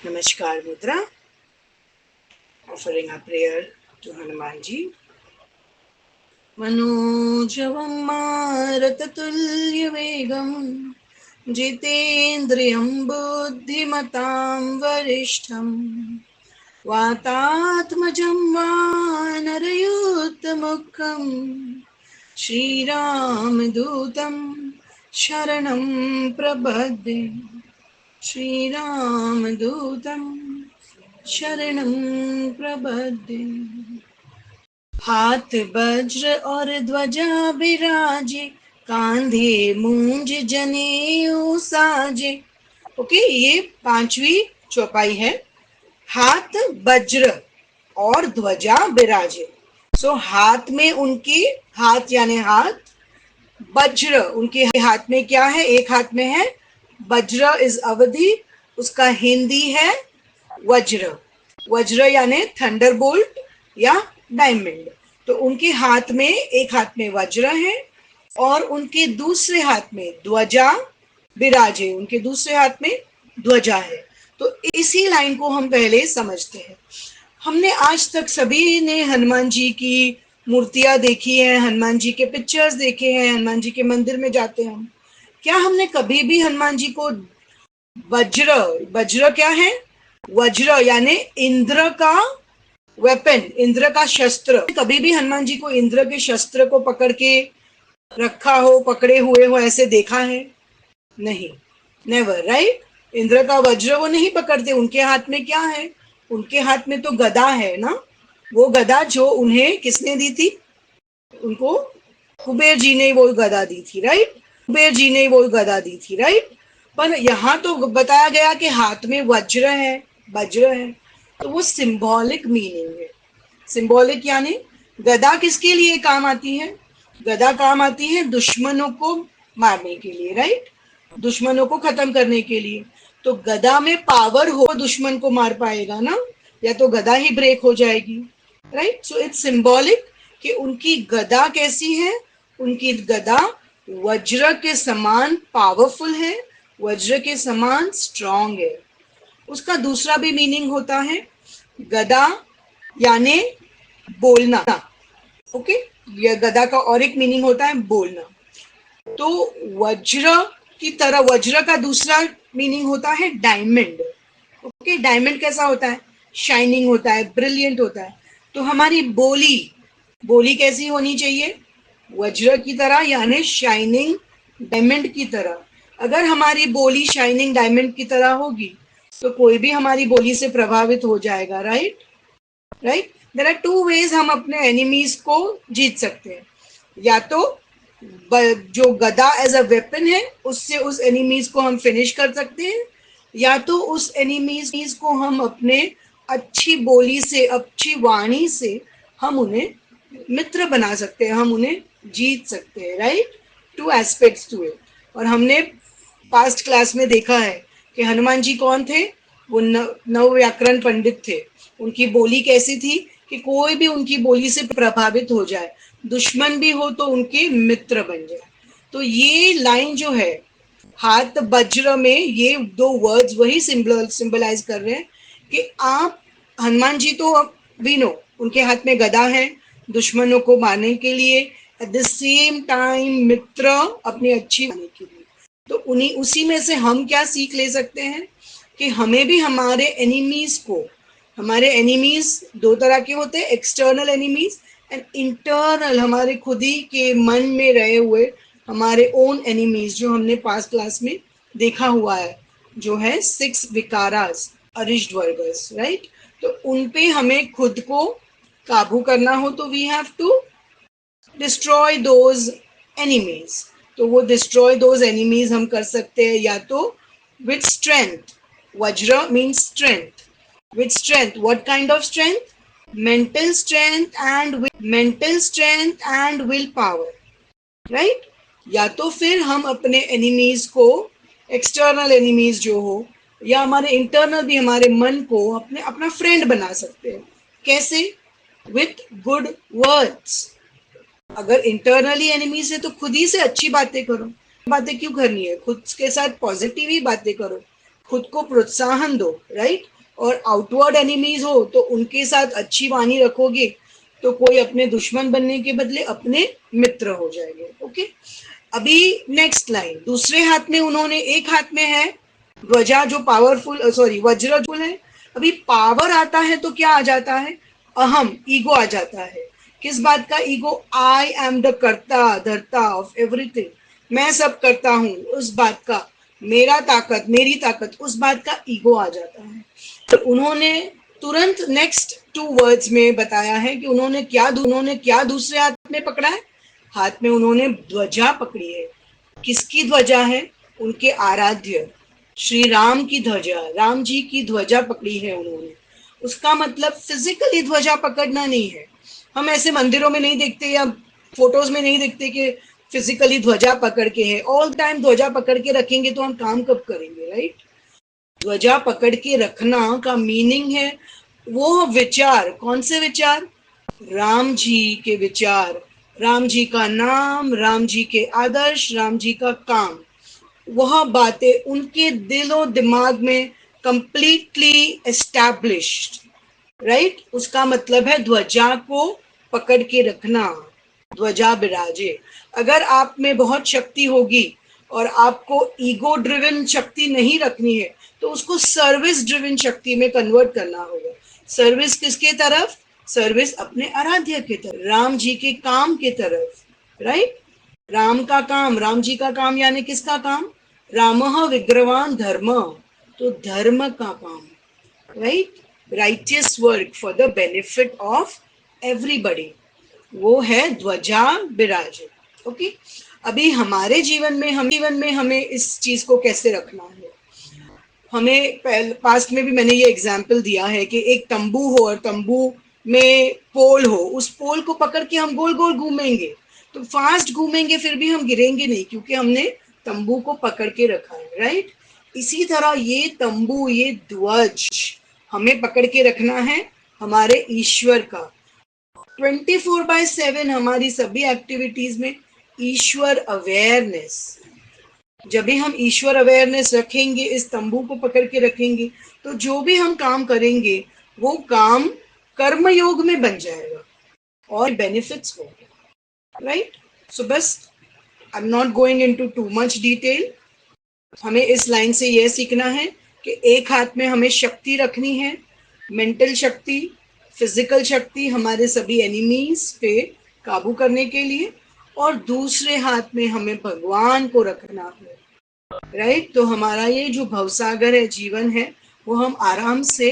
Namaskar Mudra, offering a prayer to Hanumanji. Manojvam Maratatulyavegam Jitendriyam Buddhimatam Varishtham Vatatmajam Vanarayuttamukham Shri Ramadutam Sharanam Prabhade Shri Ramadutam शरणं प्रबद्धे। हाथ वज्र और ध्वजा विराजे कांधे मूंज जनेऊ साजे। ओके, ये 5वीं चौपाई है। हाथ वज्र और ध्वजा विराजे। सो हाथ में उनके, हाथ यानी हाथ, वज्र उनके हाथ में क्या है? एक हाथ में है वज्र इज अवधि, उसका हिंदी है वज्र। वज्र यानी थंडरबोल्ट या डायमंड। तो उनके हाथ में, एक हाथ में वज्र है और उनके दूसरे हाथ में ध्वजा विराजे, उनके दूसरे हाथ में ध्वजा है। तो इसी लाइन को हम पहले समझते हैं। हमने आज तक सभी ने हनुमान जी की मूर्तियां देखी है, हनुमान जी के पिक्चर्स देखे हैं, हनुमान जी के मंदिर में जाते हैं हम। क्या हमने कभी भी हनुमान जी को वज्र, वज्र क्या है? वज्र यानी इंद्र का वेपन, इंद्र का शस्त्र। कभी भी हनुमान जी को इंद्र के शस्त्र को पकड़ के रखा हो, पकड़े हुए हो, ऐसे देखा है? नहीं, नेवर, राइट। इंद्र का वज्र वो नहीं पकड़ते। उनके हाथ में क्या है? उनके हाथ में तो गदा है ना। वो गदा जो उन्हें किसने दी थी? उनको कुबेर जी ने वो गदा दी थी, राइट। कुबेर जी ने वो गदा दी थी, राइट। पर यहाँ तो बताया गया कि हाथ में वज्र है, वज्र है, तो वो सिंबॉलिक मीनिंग है। सिंबॉलिक यानी गदा किसके लिए काम आती है? गदा काम आती है दुश्मनों को मारने के लिए, राइट, दुश्मनों को खत्म करने के लिए। तो गदा में पावर हो, दुश्मन को मार पाएगा ना, या तो गदा ही ब्रेक हो जाएगी, राइट। सो इट्स सिंबॉलिक कि उनकी गदा कैसी है? उनकी गदा वज्र के समान पावरफुल है, वज्र के समान स्ट्रॉन्ग है। उसका दूसरा भी मीनिंग होता है गदा यानी बोलना। ओके, ये गदा का और एक मीनिंग होता है बोलना। तो वज्र की तरह, वज्र का दूसरा मीनिंग होता है डायमंड। ओके, डायमंड कैसा होता है? शाइनिंग होता है, ब्रिलियंट होता है। तो हमारी बोली, बोली कैसी होनी चाहिए? वज्र की तरह यानी शाइनिंग डायमंड की तरह। अगर हमारी बोली शाइनिंग डायमंड की तरह होगी तो कोई भी हमारी बोली से प्रभावित हो जाएगा, right, right. There are 2 ways हम अपने एनिमीज को जीत सकते हैं। या तो जो गदा एज अ वेपन है उससे उस एनिमीज को हम फिनिश कर सकते हैं, या तो उस एनिमीज को हम अपने अच्छी बोली से, अच्छी वाणी से हम उन्हें मित्र बना सकते हैं, हम उन्हें जीत सकते हैं, राइट। 2 aspects to it. और हमने पास्ट क्लास में देखा है कि हनुमान जी कौन थे? वो नव व्याकरण पंडित थे। उनकी बोली कैसी थी कि कोई भी उनकी बोली से प्रभावित हो जाए, दुश्मन भी हो तो उनके मित्र बन जाए। तो ये लाइन जो है हाथ वज्र में, ये 2 वर्ड्स वही सिंबलाइज कर रहे हैं कि आप, हनुमान जी तो वी नो उनके हाथ में गदा है दुश्मनों को मारने के लिए, एट द सेम टाइम मित्र अपनी अच्छी बनाने के लिए। तो उन्हीं, उसी में से हम क्या सीख ले सकते हैं कि हमें भी हमारे एनिमीज को, हमारे एनिमीज 2 तरह के होते हैं, एक्सटर्नल एनिमीज एंड इंटरनल, हमारे खुद ही के मन में रहे हुए हमारे ओन एनिमीज, जो हमने पास्ट क्लास में देखा हुआ है, जो है 6 विकारास, अरिष्ट वर्गस, राइट। तो उन पे हमें खुद को काबू करना हो तो we have to destroy those enemies. तो वो डिस्ट्रॉय दोज एनिमीज हम कर सकते हैं या तो विथ स्ट्रेंथ। वज्र means strength. With strength, what kind of strength? Mental strength and will power, right. या तो फिर हम अपने एनिमीज को, एक्सटर्नल एनिमीज जो हो, या हमारे इंटरनल भी, हमारे मन को अपना फ्रेंड बना सकते हैं। कैसे? With good words. अगर इंटरनली एनिमीज है तो खुद ही से अच्छी बातें करो। बातें क्यों करनी है? खुद के साथ पॉजिटिव ही बातें करो, खुद को प्रोत्साहन दो, राइट। और आउटवर्ड एनिमीज हो तो उनके साथ अच्छी वाणी रखोगे तो कोई अपने दुश्मन बनने के बदले अपने मित्र हो जाएंगे। ओके, अभी नेक्स्ट लाइन, दूसरे हाथ में उन्होंने, एक हाथ में है ध्वजा जो पावरफुल, सॉरी वज्रफुल है। अभी पावर आता है तो क्या आ जाता है, अहम, ईगो आ जाता है। किस बात का ईगो, आई एम द कर्ता धर्ता ऑफ एवरीथिंग, मैं सब करता हूं, उस बात का, मेरा ताकत, मेरी ताकत, उस बात का ईगो आ जाता है। तो उन्होंने तुरंत नेक्स्ट 2 वर्ड्स में बताया है कि उन्होंने क्या दूसरे हाथ में पकड़ा है, हाथ में उन्होंने ध्वजा पकड़ी है। किसकी ध्वजा है, उनके आराध्य श्री राम की ध्वजा, राम जी की ध्वजा पकड़ी है उन्होंने। उसका मतलब फिजिकली ध्वजा पकड़ना नहीं है, हम ऐसे मंदिरों में नहीं देखते या फोटोज में नहीं देखते कि फिजिकली ध्वजा पकड़ के है। ऑल टाइम ध्वजा पकड़ के रखेंगे तो हम काम कब करेंगे, राइट। ध्वजा पकड़ के रखना का मीनिंग है वो विचार, कौन से विचार, राम जी के विचार, राम जी का नाम, राम जी के आदर्श, राम जी का काम, वह बातें उनके दिलो दिमाग में कंप्लीटली एस्टैब्लिश्ड, राइट। उसका मतलब है ध्वजा को पकड़ के रखना, ध्वजा बिराजे। अगर आप में बहुत शक्ति होगी और आपको ईगो ड्रिवन शक्ति नहीं रखनी है तो उसको सर्विस ड्रिवन शक्ति में कन्वर्ट करना होगा। सर्विस किसके तरफ, सर्विस अपने आराध्य के तरफ, राम जी के काम के तरफ, राइट। राम का काम, राम जी का काम यानी किसका काम, रामः विग्रहवान धर्म, तो धर्म का काम, right, righteous work for the benefit of everybody, वो है ध्वजा बिराजे। ओके, अभी हमारे जीवन में हमें इस चीज को कैसे रखना है। हमें पास्ट में भी मैंने ये एग्जाम्पल दिया है कि एक तंबू हो और तंबू में पोल हो, उस पोल को पकड़ के हम गोल गोल घूमेंगे तो फास्ट घूमेंगे फिर भी हम गिरेंगे नहीं क्योंकि हमने तंबू को पकड़ के रखा है, राइट। इसी तरह ये तंबू, ये ध्वज हमें पकड़ के रखना है हमारे ईश्वर का। 24/7 हमारी सभी एक्टिविटीज में ईश्वर अवेयरनेस, जब भी हम ईश्वर अवेयरनेस रखेंगे, इस तंबू को पकड़ के रखेंगे तो जो भी हम काम करेंगे वो काम कर्म योग में बन जाएगा और बेनिफिट्स होंगे, राइट। सो बस I am not going into too much detail, हमें इस लाइन से यह सीखना है कि एक हाथ में हमें शक्ति रखनी है, मेंटल शक्ति, फिजिकल शक्ति, हमारे सभी एनिमीज पे काबू करने के लिए, और दूसरे हाथ में हमें भगवान को रखना है, राइट। तो हमारा ये जो भवसागर है, जीवन है, वो हम आराम से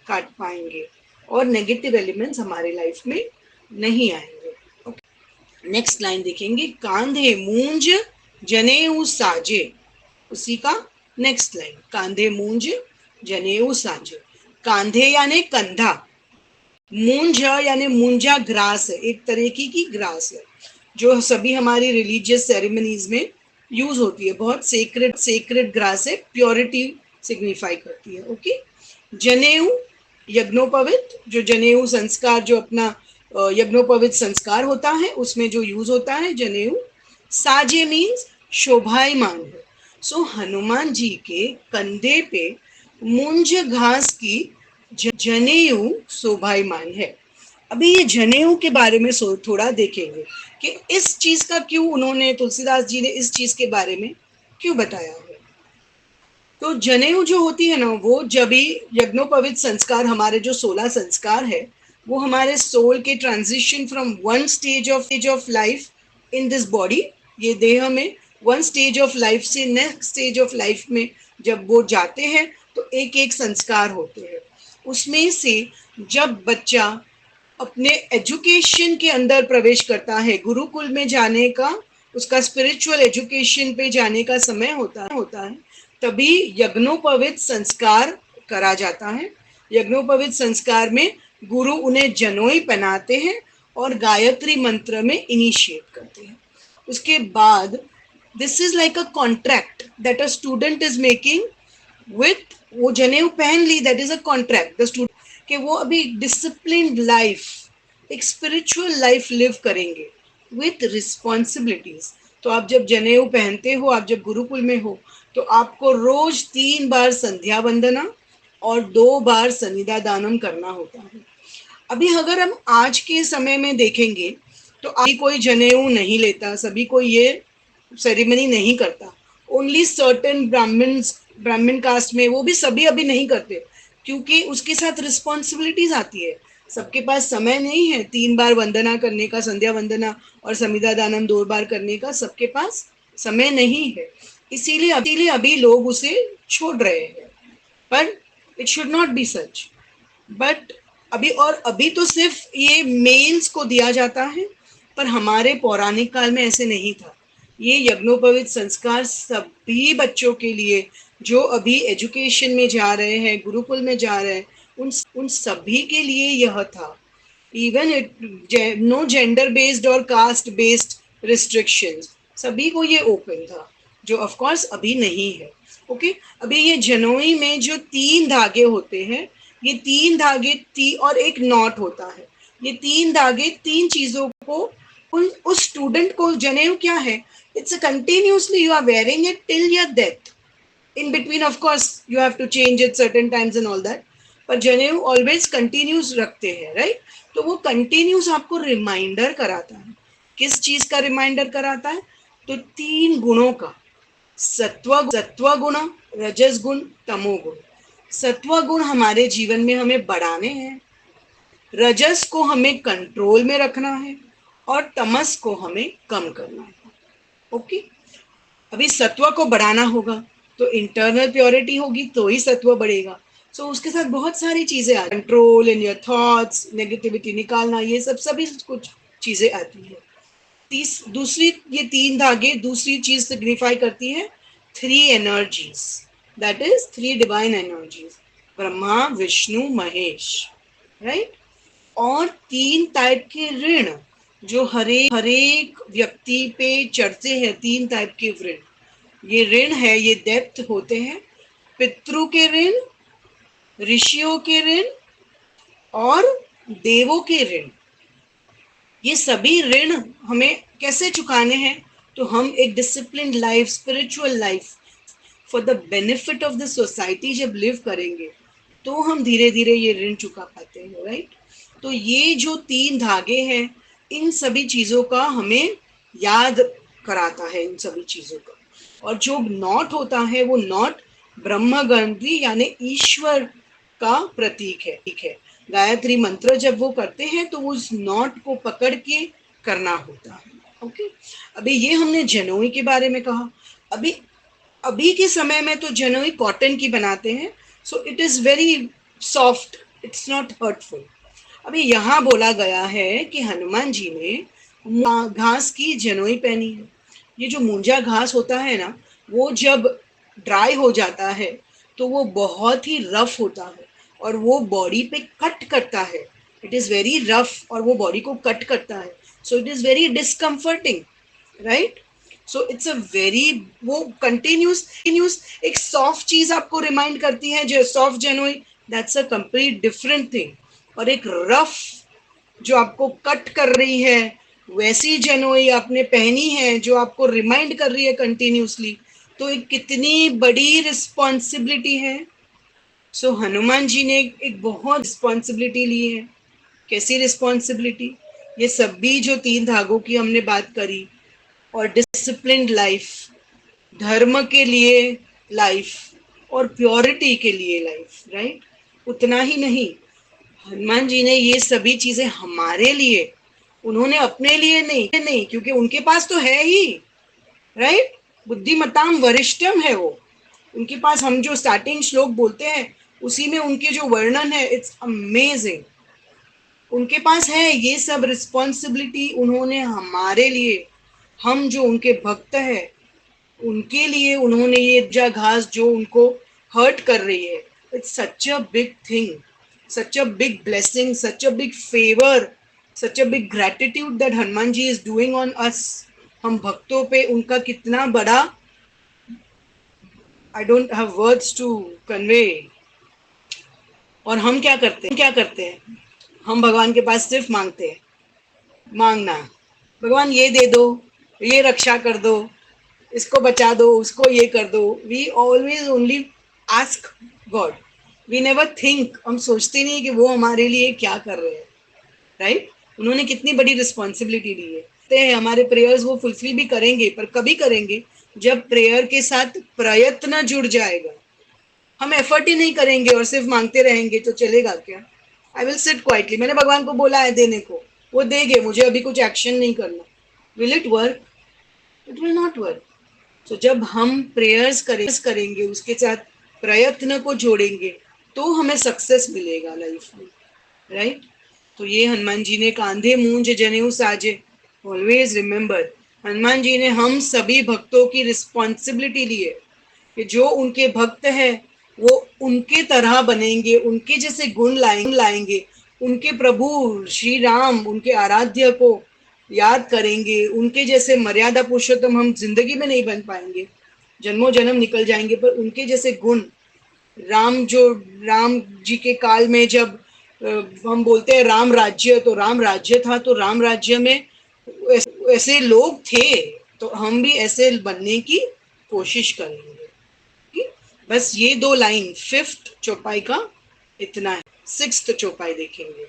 काट पाएंगे और नेगेटिव एलिमेंट्स हमारी लाइफ में नहीं आएंगे। नेक्स्ट लाइन देखेंगे, कांधे मूंज जनेऊ साजे, उसी का नेक्स्ट लाइन, कांधे मूंज जनेऊ साजे। कांधे यानी कंधा, मूंज यानी मूंजा ग्रास है, एक तरीके की ग्रास है जो सभी हमारी रिलीजियस सेरेमनीज में यूज होती है, बहुत सेक्रेड ग्रास है, प्योरिटी सिग्निफाई करती है। ओके, जनेऊ यज्ञोपवित, जो जनेऊ संस्कार, जो अपना यज्ञोपवित संस्कार होता है उसमें जो यूज होता है जनेऊ। साजे मीन्स शोभायमान है। सो हनुमान जी के कंधे पे मूंज घास की जनेऊ शोभायमान है। अभी ये जनेऊ के बारे में थोड़ा देखेंगे कि इस चीज का क्यों उन्होंने, तुलसीदास जी ने इस चीज के बारे में क्यों बताया है। तो जनेऊ जो होती है ना, वो जब भी यज्ञोपवित संस्कार, हमारे जो 16 संस्कार है, वो हमारे सोल के transition from one stage of life in this body, ये देह में वन स्टेज ऑफ लाइफ से नेक्स्ट स्टेज ऑफ लाइफ में जब वो जाते हैं तो एक एक संस्कार होते हैं। उसमें से जब बच्चा अपने एजुकेशन के अंदर प्रवेश करता है, गुरुकुल में जाने का, उसका स्पिरिचुअल एजुकेशन पे जाने का समय होता है, तभी यज्ञोपवित संस्कार करा जाता है। यज्ञोपवित संस्कार में गुरु उन्हें जनोई पहनाते हैं और गायत्री मंत्र में इनिशिएट करते हैं। उसके बाद this is like a contract that a student is making with, वो जनेऊ पहन ली, that is a contract the student, कि वो अभी डिसिप्लिन्ड लाइफ, एक स्पिरिचुअल लाइफ लिव करेंगे विथ रिस्पॉन्सिबिलिटीज। तो आप जब जनेऊ पहनते हो, आप जब गुरुकुल में हो, तो आपको रोज 3 बार संध्या वंदना और 2 बार सनिधा दानम करना होता है। अभी अगर हम आज के समय में देखेंगे तो अभी कोई जनेऊ नहीं लेता, सभी कोई ये सेरेमनी नहीं करता। ओनली सर्टेन ब्राह्मण कास्ट में, वो भी सभी अभी नहीं करते, क्योंकि उसके साथ रिस्पॉन्सिबिलिटीज आती है। सबके पास समय नहीं है 3 बार वंदना करने का, संध्या वंदना और समिधा दानम 2 बार करने का, सबके पास समय नहीं है। इसीलिए अभी लोग उसे छोड़ रहे हैं, पर it should not be such. But अभी तो सिर्फ ये मेल्स को दिया जाता है, पर हमारे पौराणिक काल में ऐसे नहीं था। ये यज्ञोपवीत संस्कार सभी बच्चों के लिए, जो अभी एजुकेशन में जा रहे हैं, गुरुकुल में जा रहे हैं, उन सभी के लिए यह था। Even it no gender based और कास्ट बेस्ड रिस्ट्रिक्शंस, सभी को ये ओपन था, जो ऑफ कोर्स अभी नहीं है। ओके, अभी ये जनोई में जो 3 धागे होते हैं, ये 3 धागे और एक नॉट होता है। ये 3 धागे 3 चीजों को उस स्टूडेंट को, जनेऊ क्या है, it's a continuously you are wearing it till your death. In between, of course, you have to change it certain times and all that, पर जनेऊ ऑलवेज कंटिन्यूस रखते हैं, राइट? तो वो कंटिन्यूस आपको रिमाइंडर कराता है। किस चीज का रिमाइंडर कराता है? तो 3 गुणों का, सत्व गुण, रजस गुण, तमो गुण। सत्व गुण हमारे जीवन में हमें बढ़ाने हैं, रजस को हमें कंट्रोल में रखना है, और तमस को हमें कम करना है। ओके, अभी सत्व को बढ़ाना होगा तो इंटरनल प्योरिटी होगी, तो ही सत्व बढ़ेगा। सो उसके साथ बहुत सारी चीजें आती हैं, control in your thoughts, negativity निकालना, ये सब सभी कुछ चीजें आती है। दूसरी, ये 3 धागे दूसरी चीज सिग्निफाई करती है 3 energies, that is 3 divine energies, Brahma Vishnu Mahesh, right? और 3 टाइप के ऋण जो हरेक व्यक्ति पे चढ़ते हैं, 3 टाइप के ऋण। ये ऋण है, ये डेप्थ होते हैं, पितृ के ऋण, ऋषियों के ऋण और देवों के ऋण। ये सभी ऋण हमें कैसे चुकाने हैं? तो हम एक disciplined life, spiritual life, for the benefit of the society जब लिव करेंगे, तो हम धीरे धीरे ये ऋण चुका पाते हैं, राइट? तो ये जो 3 धागे हैं, इन सभी चीजों का हमें याद कराता है, इन सभी चीजों का। और जो नॉट होता है, वो नॉट ब्रह्म गंधी यानी ईश्वर का प्रतीक है, ठीक है? गायत्री मंत्र जब वो करते हैं तो उस नॉट को पकड़ के करना होता है। ओके, अभी ये हमने जनोई के बारे में कहा। अभी के समय में तो जनोई कॉटन की बनाते हैं, सो it is very soft, it's not hurtful. अभी यहाँ बोला गया है कि हनुमान जी ने घास की जनोई पहनी है। ये जो मूंजा घास होता है ना, वो जब ड्राई हो जाता है तो वो बहुत ही रफ होता है, और वो बॉडी पे कट करता है। इट इज वेरी रफ, और वो बॉडी को कट करता है, so it is very discomforting, right? So it's a very, वो कंटिन्यूस एक सॉफ्ट चीज आपको रिमाइंड करती है, जो सॉफ्ट जनोई, that's a complete different thing. और एक रफ जो आपको कट कर रही है, वैसी जनोई आपने पहनी है जो आपको रिमाइंड कर रही है कंटिन्यूसली, तो एक कितनी बड़ी रिस्पॉन्सिबिलिटी है। सो हनुमान जी ने एक बहुत रिस्पॉन्सिबिलिटी ली है। कैसी रिस्पॉन्सिबिलिटी? ये सभी जो 3 धागों की हमने बात करी, और डिसिप्लिन्ड लाइफ, धर्म के लिए लाइफ, और प्योरिटी के लिए लाइफ, राइट? उतना ही नहीं, हनुमान जी ने ये सभी चीजें हमारे लिए, उन्होंने अपने लिए नहीं, क्योंकि उनके पास तो है ही, राइट? बुद्धिमताम वरिष्ठम है वो, उनके पास, हम जो स्टार्टिंग श्लोक बोलते हैं उसी में उनके जो वर्णन है, इट्स अमेजिंग। उनके पास है ये सब रिस्पॉन्सिबिलिटी, उन्होंने हमारे लिए, हम जो उनके भक्त हैं, उनके लिए उन्होंने ये जा घास जो उनको हर्ट कर रही है, it's such a big thing, such a big blessing, such a big favour, such a big gratitude that Hanuman ji is doing on us. हम भक्तों पे उनका कितना बड़ा, I don't have words to convey. और हम क्या करते हैं? हम भगवान के पास सिर्फ मांगते हैं, मांगना, भगवान ये दे दो, ये रक्षा कर दो, इसको बचा दो, उसको ये कर दो। We always only ask God, we never think, हम सोचते नहीं कि वो हमारे लिए क्या कर रहे हैं, राइट? उन्होंने कितनी बड़ी रिस्पॉन्सिबिलिटी ली है। हमारे प्रेयर्स वो फुलफिल भी करेंगे, पर कभी करेंगे जब प्रेयर के साथ प्रयत्न जुड़ जाएगा। हम एफर्ट ही नहीं करेंगे और सिर्फ मांगते रहेंगे तो चलेगा क्या? आई विल सिट क्वाइटली, मैंने भगवान को बोला है देने को, वो देंगे, मुझे अभी कुछ एक्शन नहीं करना। Will it work? It will not work. तो जब हम प्रेयर्स करेंगे, उसके साथ प्रयत्न को जोड़ेंगे, तो हमें सक्सेस मिलेगा लाइफ में, राइट? तो ये हनुमान जी ने कांधे मूंज जनेऊ साजे, ऑलवेज रिमेंबर, हनुमान जी ने हम सभी भक्तों की रिस्पॉन्सिबिलिटी ली है कि जो उनके भक्त हैं वो उनके तरह बनेंगे, उनके जैसे गुण लाएंगे, उनके प्रभु श्री राम, उनके आराध्य को याद करेंगे, उनके जैसे मर्यादा पुरुषोत्तम हम जिंदगी में नहीं बन पाएंगे, जन्मों जन्म निकल जाएंगे, पर उनके जैसे गुण, राम जो राम जी के काल में जब हम बोलते हैं राम राज्य, तो राम राज्य था, तो राम राज्य में ऐसे लोग थे, तो हम भी ऐसे बनने की कोशिश करेंगे। बस ये दो लाइन फिफ्थ चौपाई का इतना है। सिक्स्थ चौपाई देखेंगे।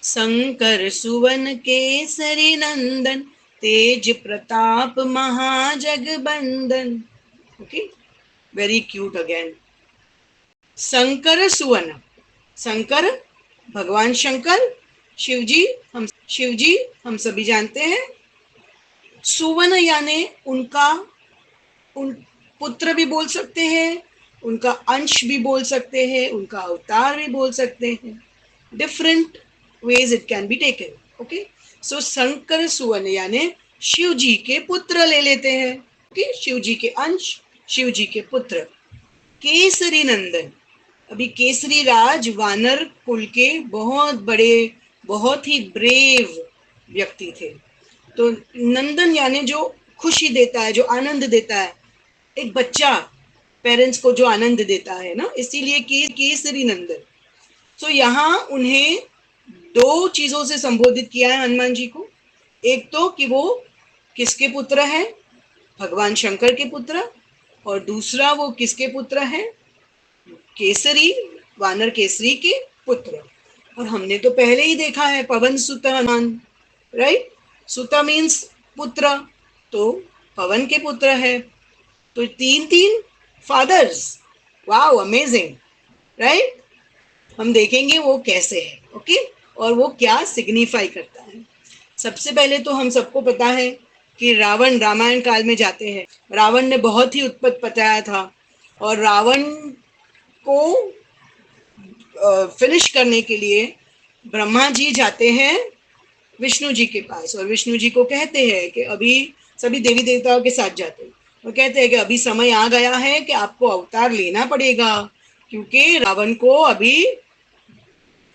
शंकर सुवन केसरी नंदन, तेज प्रताप महाजगबंदन। Okay, very cute again. Shankar सुवन, शंकर भगवान शंकर, शिवजी हम सभी जानते हैं। सुवन यानी उनका उन पुत्र भी बोल सकते हैं, उनका अंश भी बोल सकते हैं, उनका अवतार भी बोल सकते हैं। Different ways it can be taken. Okay, so Shankar सुवन यानी शिव जी के पुत्र ले लेते हैं। ओके, शिव जी के अंश, शिव जी के पुत्र। केसरी नंदन, अभी केसरी राज वानर कुल के बहुत बड़े, बहुत ही ब्रेव व्यक्ति थे। तो नंदन यानी जो खुशी देता है, जो आनंद देता है, एक बच्चा पेरेंट्स को जो आनंद देता है ना, इसीलिए केसरी नंदन। तो यहाँ उन्हें दो चीजों से संबोधित किया है हनुमान जी को। एक तो कि वो किसके पुत्र है, भगवान शंकर के पुत्र, और दूसरा वो किसके पुत्र है, केसरी, वानर केसरी के पुत्र। और हमने तो पहले ही देखा है पवन सुत हनुमान, राइट? सुत मीन्स पुत्र, तो पवन के पुत्र है, तो तीन तीन फादर्स। Wow, amazing, right? हम देखेंगे वो कैसे है। ओके, और वो क्या सिग्निफाई करता है। सबसे पहले तो हम सबको पता है कि रावण, रामायण काल में जाते हैं, रावण ने बहुत ही उत्पत्ति पचाया था, और रावण को फिनिश करने के लिए ब्रह्मा जी जाते हैं विष्णु जी के पास, और विष्णु जी को कहते हैं कि अभी, सभी देवी देवताओं के साथ जाते हैं, वो कहते हैं कि अभी समय आ गया है कि आपको अवतार लेना पड़ेगा, क्योंकि रावण को अभी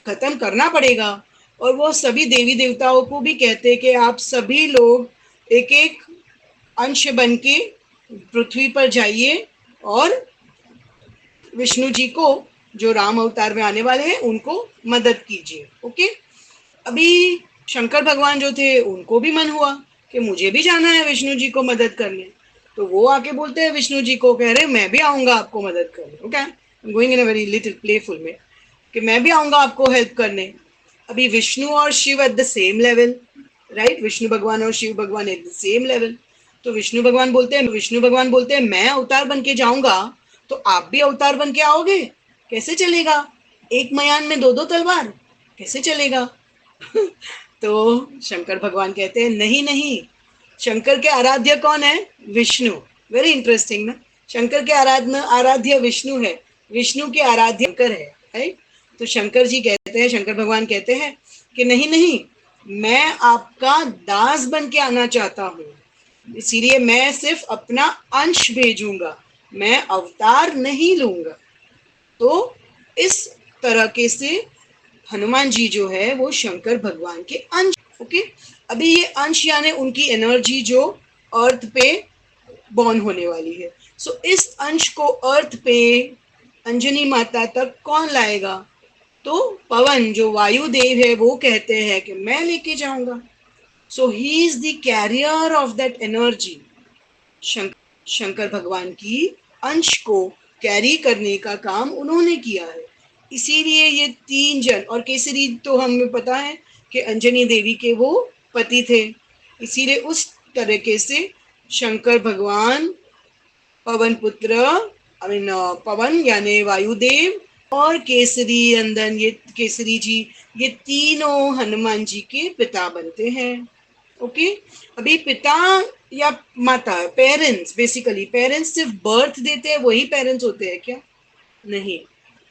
खत्म करना पड़ेगा। और वो सभी देवी देवताओं को भी कहते हैं कि आप सभी लोग एक एक अंश बन के पृथ्वी पर जाइए और विष्णु जी को, जो राम अवतार में आने वाले हैं, उनको मदद कीजिए। ओके, अभी शंकर भगवान जो थे उनको भी मन हुआ कि मुझे भी जाना है विष्णु जी को मदद करने, तो वो आके बोलते हैं विष्णु जी को, कह रहे मैं भी आऊंगा आपको मदद करने। Okay, going in a very little playful में, कि मैं भी आऊंगा आपको हेल्प करने। अभी विष्णु और Shiv at the same level, right? Vishnu भगवान और शिव भगवान एट द सेम लेवल। तो विष्णु भगवान बोलते हैं मैं अवतार बन के जाऊंगा, तो आप भी अवतार बन के आओगे? कैसे चलेगा? एक मयान में दो दो तलवार, कैसे चलेगा? तो शंकर भगवान कहते हैं नहीं नहीं, शंकर के आराध्य कौन है? विष्णु। वेरी इंटरेस्टिंग ना, शंकर के आराध्य विष्णु है, विष्णु के आराध्य शंकर है, राइट? तो शंकर जी कहते हैं, शंकर भगवान कहते हैं कि नहीं नहीं, मैं आपका दास बन के आना चाहता हूँ, इसीलिए मैं सिर्फ अपना अंश भेजूंगा, मैं अवतार नहीं लूंगा। तो इस तरह के से हनुमान जी जो है वो शंकर भगवान के अंश। ओके, अभी ये अंश यानी उनकी एनर्जी जो अर्थ पे बॉर्न होने वाली है। सो इस अंश को अर्थ पे अंजनी माता तक कौन लाएगा? तो पवन, जो वायु देव है, वो कहते हैं कि मैं लेके जाऊंगा। So he is the carrier of that energy. Shankar भगवान की अंश को कैरी करने का काम उन्होंने किया है। इसीलिए ये 3 जन, और केसरी तो हमें पता है कि अंजनी देवी के वो पति थे, इसीलिए उस तरीके से शंकर भगवान, पवन पुत्र, पवन यानी वायुदेव, और केसरी नंदन, ये केसरी जी, ये तीनों हनुमान जी के पिता बनते हैं। ओके, अभी पिता या माता, पेरेंट्स, बेसिकली पेरेंट्स सिर्फ बर्थ देते हैं, वही पेरेंट्स होते हैं क्या? नहीं।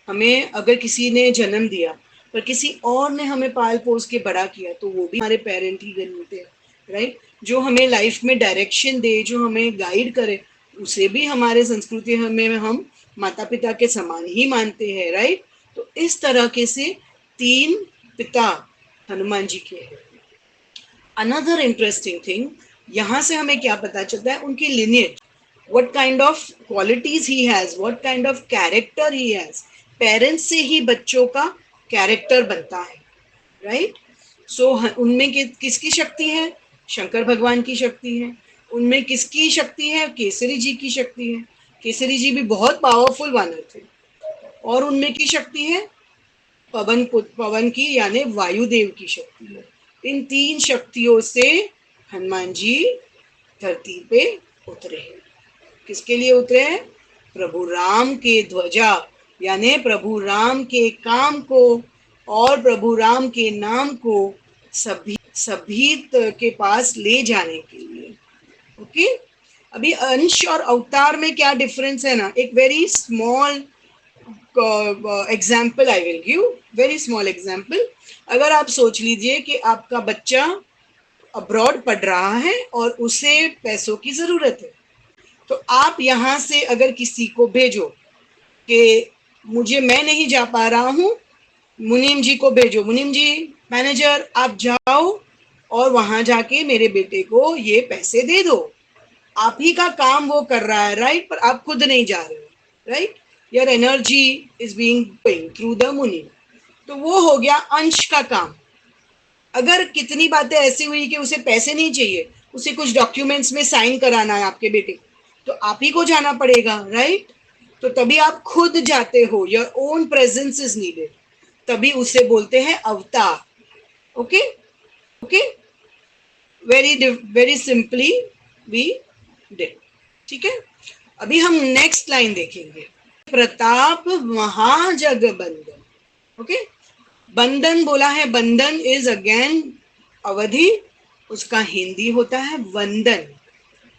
हमें अगर किसी ने जन्म दिया पर किसी और ने हमें पाल पोस के बड़ा किया तो वो भी हमारे पेरेंट ही बनते हैं, राइट? जो हमें लाइफ में डायरेक्शन दे, जो हमें गाइड करे, उसे भी हमारे संस्कृति में हम माता पिता के समान ही मानते हैं, राइट? तो इस तरह के से 3 पिता हनुमान जी के हैं। अनदर इंटरेस्टिंग थिंग, यहाँ से हमें क्या पता चलता है? उनकी lineage, what kind of qualities he has, what kind of character he has. Parents से ही बच्चों का कैरेक्टर बनता है, राइट? सो उनमें किसकी शक्ति है? शंकर भगवान की शक्ति है। उनमें किसकी शक्ति है? केसरी जी की शक्ति है। केसरी जी भी बहुत पावरफुल वानर थे। और उनमें की शक्ति है पवन की, यानी वायुदेव की शक्ति है। इन 3 शक्तियों से हनुमान जी धरती पे उतरे हैं। किसके लिए उतरे हैं? प्रभु राम के ध्वजा, यानी प्रभु राम के काम को और प्रभु राम के नाम को सभी के पास ले जाने के लिए। ओके, अभी अंश और अवतार में क्या डिफरेंस है ना, एक very small example I will give, very small example. अगर आप सोच लीजिए कि आपका बच्चा अब्रॉड पढ़ रहा है और उसे पैसों की जरूरत है, तो आप यहाँ से अगर किसी को भेजो कि मैं नहीं जा पा रहा हूँ, मुनीम जी को भेजो, मुनीम जी मैनेजर आप जाओ और वहां जाके मेरे बेटे को ये पैसे दे दो। आप ही का काम वो कर रहा है, राइट? पर आप खुद नहीं जा रहे हो, right? Your energy is being going through the मुनीम। तो वो हो गया अंश का काम। अगर कितनी बातें ऐसी हुई कि उसे पैसे नहीं चाहिए, उसे कुछ डॉक्यूमेंट्स में साइन कराना है आपके बेटे, तो आप ही को जाना पड़ेगा, राइट? तो तभी आप खुद जाते हो, your own presence is needed, तभी उसे बोलते हैं अवतार। Okay okay, very simply we did. ठीक है, अभी हम नेक्स्ट लाइन देखेंगे। प्रताप महाजगबंदन। ओके, बंधन बोला है, बंधन इज अगेन अवधि, उसका हिंदी होता है वंदन।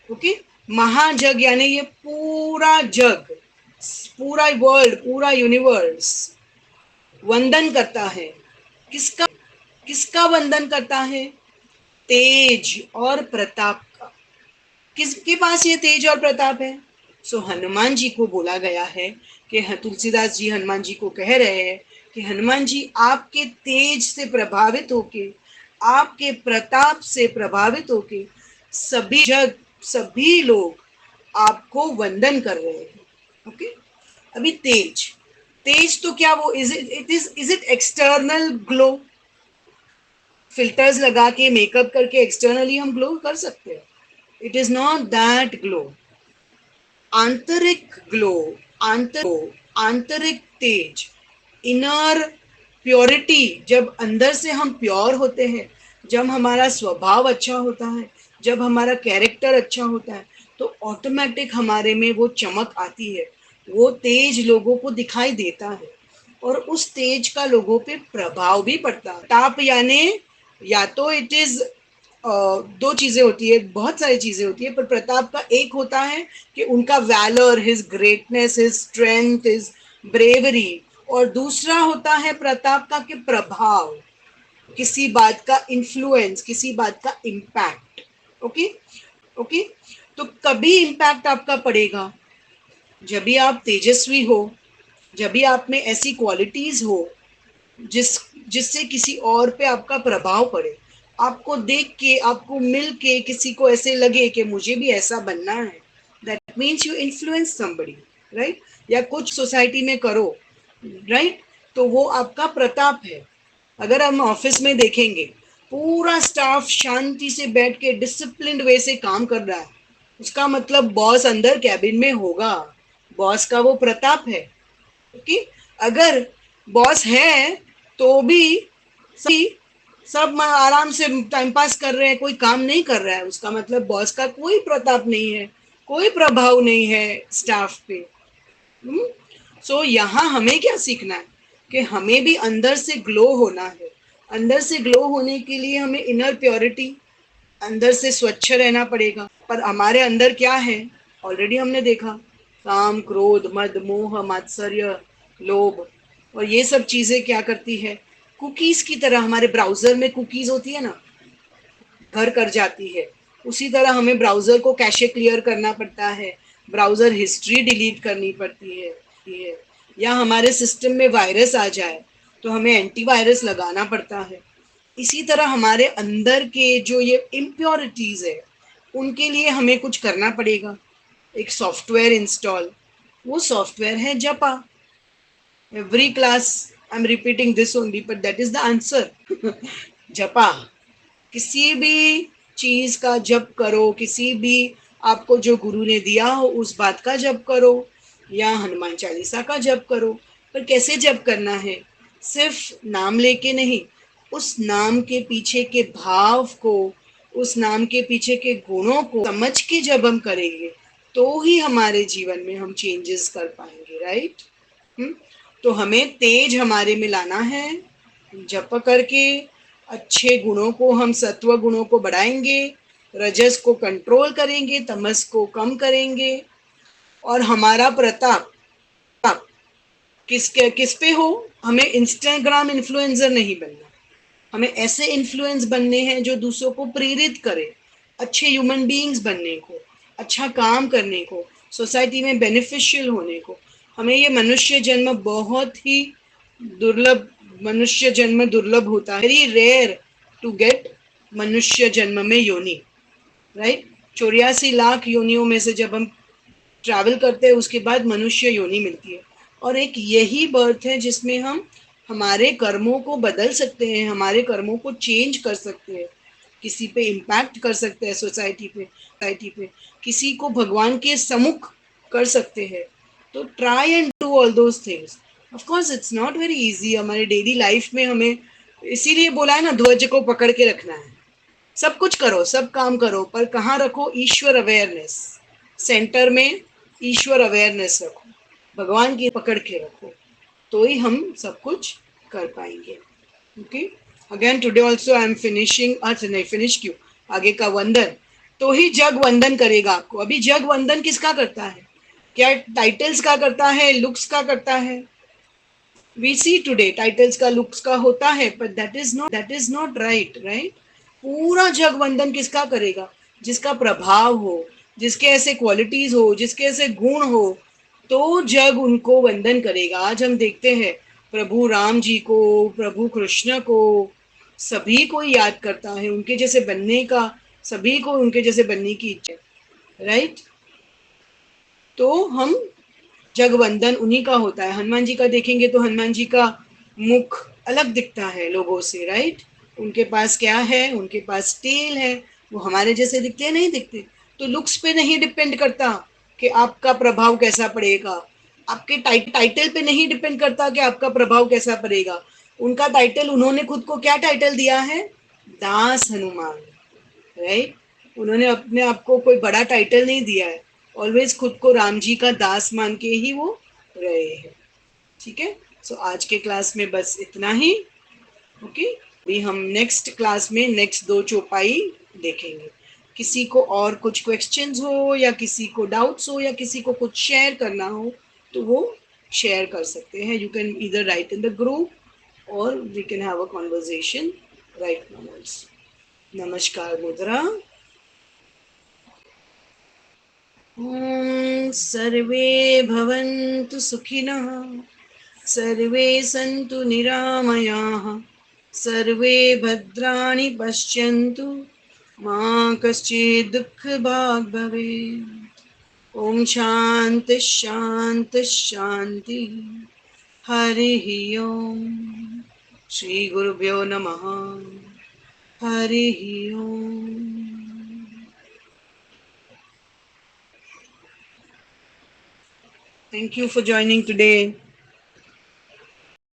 ओके, महाजग यानी ये पूरा जग, पूरा वर्ल्ड, पूरा यूनिवर्स वंदन करता है। किसका किसका वंदन करता है? तेज और प्रताप का। किसके पास ये तेज और प्रताप है? सो हनुमान जी को बोला गया है कि तुलसीदास जी हनुमान जी को कह रहे हैं कि हनुमान जी आपके तेज से प्रभावित होके, आपके प्रताप से प्रभावित होके सभी जग, सभी लोग आपको वंदन कर रहे हैं। ओके, अभी तेज, तेज तो क्या वो is it external glow? Filters लगा के मेकअप करके एक्सटर्नली हम ग्लो कर सकते हैं? It is not that glow. आंतरिक ग्लो, आंतरिक तेज, इनर प्योरिटी, जब अंदर से हम प्योर होते हैं, जब हमारा स्वभाव अच्छा होता है, जब हमारा कैरेक्टर अच्छा होता है, तो ऑटोमेटिक हमारे में वो चमक आती है, वो तेज लोगों को दिखाई देता है और उस तेज का लोगों पे प्रभाव भी पड़ता है। ताप यानी या तो इट इज 2 चीजें होती है, बहुत सारी चीजें होती है, पर प्रताप का एक होता है कि उनका valour, his greatness, his strength, his bravery, और दूसरा होता है प्रताप का कि प्रभाव, किसी बात का इन्फ्लुएंस, किसी बात का इम्पैक्ट। ओके ओके, तो कभी इम्पैक्ट आपका पड़ेगा जब भी आप तेजस्वी हो, जब भी आप में ऐसी क्वालिटीज हो जिससे किसी और पे आपका प्रभाव पड़े, आपको देख के, आपको मिल के किसी को ऐसे लगे कि मुझे भी ऐसा बनना है, that means you influence somebody, right? या कुछ सोसाइटी में करो, राइट? तो वो आपका प्रताप है। अगर हम ऑफिस में देखेंगे, पूरा स्टाफ शांति से बैठ के डिसिप्लिन्ड वे से काम कर रहा है, उसका मतलब बॉस अंदर कैबिन में होगा, बॉस का वो प्रताप है। ओके, अगर बॉस है तो भी सभी सब आराम से टाइम पास कर रहे हैं, कोई काम नहीं कर रहा है, उसका मतलब बॉस का कोई प्रताप नहीं है, कोई प्रभाव नहीं है स्टाफ पे। सो यहाँ हमें क्या सीखना है कि हमें भी अंदर से ग्लो होना है। अंदर से ग्लो होने के लिए हमें इनर प्योरिटी, अंदर से स्वच्छ रहना पड़ेगा। पर हमारे अंदर क्या है, ऑलरेडी हमने देखा, काम क्रोध मद मोह मात्सर्य लोभ, और ये सब चीजें क्या करती है, कुकीज की तरह, हमारे ब्राउजर में कुकीज होती है ना, घर कर जाती है। उसी तरह हमें ब्राउजर को कैशे क्लियर करना पड़ता है, ब्राउजर हिस्ट्री डिलीट करनी पड़ती है। या हमारे सिस्टम में वायरस आ जाए तो हमें एंटीवायरस लगाना पड़ता है। इसी तरह हमारे अंदर के जो ये इम्प्योरिटीज है, उनके लिए हमें कुछ करना पड़ेगा, एक सॉफ्टवेयर इंस्टॉल। वो सॉफ्टवेयर है जपा। Every class I am repeating this only, but that is the answer. जपा। किसी भी चीज का जप करो, किसी भी आपको जो गुरु ने दिया हो उस बात का जप करो, या हनुमान चालीसा का जप करो। पर कैसे जप करना है, सिर्फ नाम लेके नहीं, उस नाम के पीछे के भाव को, उस नाम के पीछे के गुणों को समझ के जब हम करेंगे तो ही हमारे जीवन में हम चेंजेस कर पाएंगे, राइट। हम्म, तो हमें तेज हमारे में लाना है, जप करके अच्छे गुणों को, हम सत्व गुणों को बढ़ाएंगे, रजस को कंट्रोल करेंगे, तमस को कम करेंगे, और हमारा प्रताप प्रताप किस पे हो, हमें इंस्टाग्राम इन्फ्लुएंसर नहीं बनना, हमें ऐसे इन्फ्लुएंस बनने हैं जो दूसरों को प्रेरित करे, अच्छे ह्यूमन बीइंग्स बनने को, अच्छा काम करने को, सोसाइटी में बेनिफिशियल होने को। हमें ये मनुष्य जन्म बहुत ही दुर्लभ, मनुष्य जन्म दुर्लभ होता है, वेरी रेयर टू गेट मनुष्य जन्म में योनि, राइट। 84 लाख योनियों में से जब हम ट्रैवल करते हैं उसके बाद मनुष्य योनि मिलती है, और एक यही बर्थ है जिसमें हम हमारे कर्मों को बदल सकते हैं, हमारे कर्मों को चेंज कर सकते हैं, किसी पे इम्पैक्ट कर सकते हैं, सोसाइटी पे किसी को भगवान के सम्मुख कर सकते हैं। तो try and do all those things. Of course it's not very easy हमारे डेली लाइफ में, हमें इसीलिए बोला है ना, ध्वज को पकड़ के रखना है। सब कुछ करो, सब काम करो, पर कहाँ रखो, ईश्वर अवेयरनेस सेंटर में, ईश्वर अवेयरनेस रखो, भगवान की पकड़ के रखो, तो ही हम सब कुछ कर पाएंगे। Okay, again today also I am finishing, अच्छा नहीं फिनिश क्यों, आगे का वंदन, तो ही जग वंदन करेगा आपको। अभी जग वंदन किसका करता है, क्या टाइटल्स का करता है, लुक्स का करता है। वी सी टुडे टाइटल्स का लुक्स का होता है, पर that is not right, right. पूरा जग वंदन किसका करेगा, जिसका प्रभाव हो, जिसके ऐसे क्वालिटीज हो, जिसके ऐसे गुण हो, तो जग उनको वंदन करेगा। आज हम देखते हैं प्रभु राम जी को, प्रभु कृष्ण को, सभी को याद करता है, उनके जैसे बनने का, सभी को उनके जैसे बनने की इच्छा है, राइट। तो हम जगवंदन उन्हीं का होता है। हनुमान जी का देखेंगे तो हनुमान जी का मुख अलग दिखता है लोगों से, राइट। उनके पास क्या है, उनके पास टेल है, वो हमारे जैसे दिखते हैं, नहीं दिखते। तो लुक्स पे नहीं डिपेंड करता कि आपका प्रभाव कैसा पड़ेगा, आपके टाइटल पे नहीं डिपेंड करता कि आपका प्रभाव कैसा पड़ेगा। उनका टाइटल, उन्होंने खुद को क्या टाइटल दिया है, दास हनुमान, राइट। उन्होंने अपने आप को कोई बड़ा टाइटल नहीं दिया है, ऑलवेज खुद को राम जी का दास मान के ही वो रहे हैं। ठीक है, सो आज के क्लास में बस इतना ही। ओके, अभी हम नेक्स्ट क्लास में नेक्स्ट दो चौपाई देखेंगे। किसी को और कुछ क्वेश्चंस हो, या किसी को डाउट्स हो, या किसी को कुछ शेयर करना हो, तो वो शेयर कर सकते हैं। You can either write in the group और we can have a conversation right now also. नमस्कार मुद्रा। ॐ सर्वे भवन्तु सुखिनः, सर्वे सन्तु निरामयाः, सर्वे भद्राणि पश्यन्तु, मा कश्चित् दुःखभाग् भवेत्। ॐ शान्ति शान्ति शान्ति। हरिः ओम्। श्रीगुरुभ्यो नमः। हरिः ओम्। Thank you for joining today.